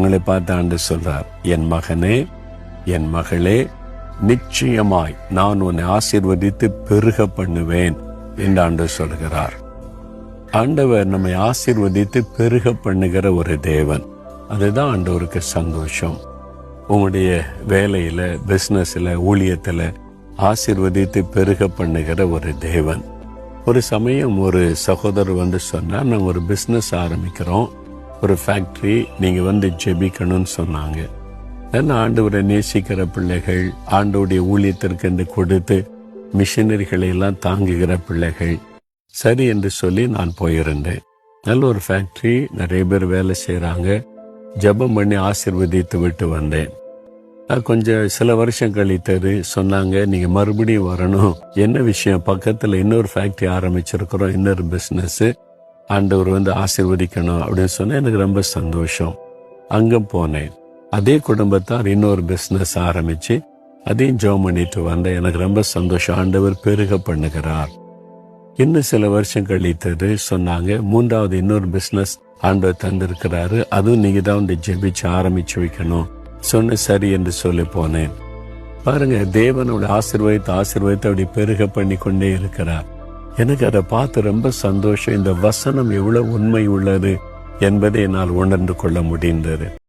அவங்களை பார்த்து ஆண்டவர் சொல்றார், என் மகனே, என் மகளே, நிச்சயமாய் நான் உன்னை ஆசீர்வதித்து பெருக பண்ணுவேன் என்று ஆண்டவர் சொல்கிறார். ஆண்டவர் நம்மை ஆசீர்வதித்து பெருக பண்ணுகிற ஒரு தேவன். அதுதான் ஆண்டவருக்கு சந்தோஷம். உங்களுடைய வேலையில, பிசினஸ்ல, ஊழியத்துல ஆசீர்வதித்து பெருக பண்ணுகிற ஒரு தேவன். ஒரு சமயம் ஒரு சகோதரர் வந்து சொன்னா, நாங்கள் ஒரு பிசினஸ் ஆரம்பிக்கிறோம், ஒரு ஃபேக்டரி, நீங்க ஜெபிக்கணும்னு சொன்னாங்க. ஆண்டவரை நேசிக்கிற பிள்ளைகள், ஆண்டவருடைய ஊழியத்திற்கு என்று கொடுத்து மிஷினரிகளை எல்லாம் தாங்குகிற பிள்ளைகள், சரி என்று சொல்லி நான் போயிருந்தேன். நல்ல ஒரு ஃபேக்டரி, நிறைய பேர் வேலை செய்யறாங்க. ஜெபம் பண்ணி ஆசீர்வதித்து விட்டு வந்தேன். கொஞ்சம் சில வருஷம் கழித்தது சொன்னாங்க, நீங்க மறுபடியும் வரணும். என்ன விஷயம்? பக்கத்துல இன்னொரு ஃபேக்டரி ஆரம்பிச்சிருக்கிறோம், இன்னொரு பிசினஸ், ஆண்டவர் ஆசீர்வதிக்கணும் அப்படின்னு சொன்னா எனக்கு ரொம்ப சந்தோஷம். அங்க போனேன். அதே குடும்பத்தார் இன்னொரு பிசினஸ் ஆரம்பிச்சு அதையும் ஜெபம் பண்ணிட்டு வந்தேன். எனக்கு ரொம்ப சந்தோஷம், ஆண்டவர் பெருக பண்ணுகிறார். இன்னும் சில வருஷம் கழித்தது சொன்னாங்க, மூன்றாவது இன்னொரு பிசினஸ் ஆண்டவர் தந்திருக்கிறாரு, அதுவும் நீங்க தான் ஜெபிச்சு ஆரம்பிச்சு வைக்கணும் சொன்ன. சரி என்று சொல்லி போனேன். பாருங்க, தேவனோட ஆசீர்வாதத்தை அப்படி பெருக பண்ணி கொண்டே இருக்கிறார். எனக்கு அதை பார்த்து ரொம்ப சந்தோஷம். இந்த வசனம் எவ்வளவு உண்மை உள்ளது என்பதை என்னால் உணர்ந்து கொள்ள முடிந்தது.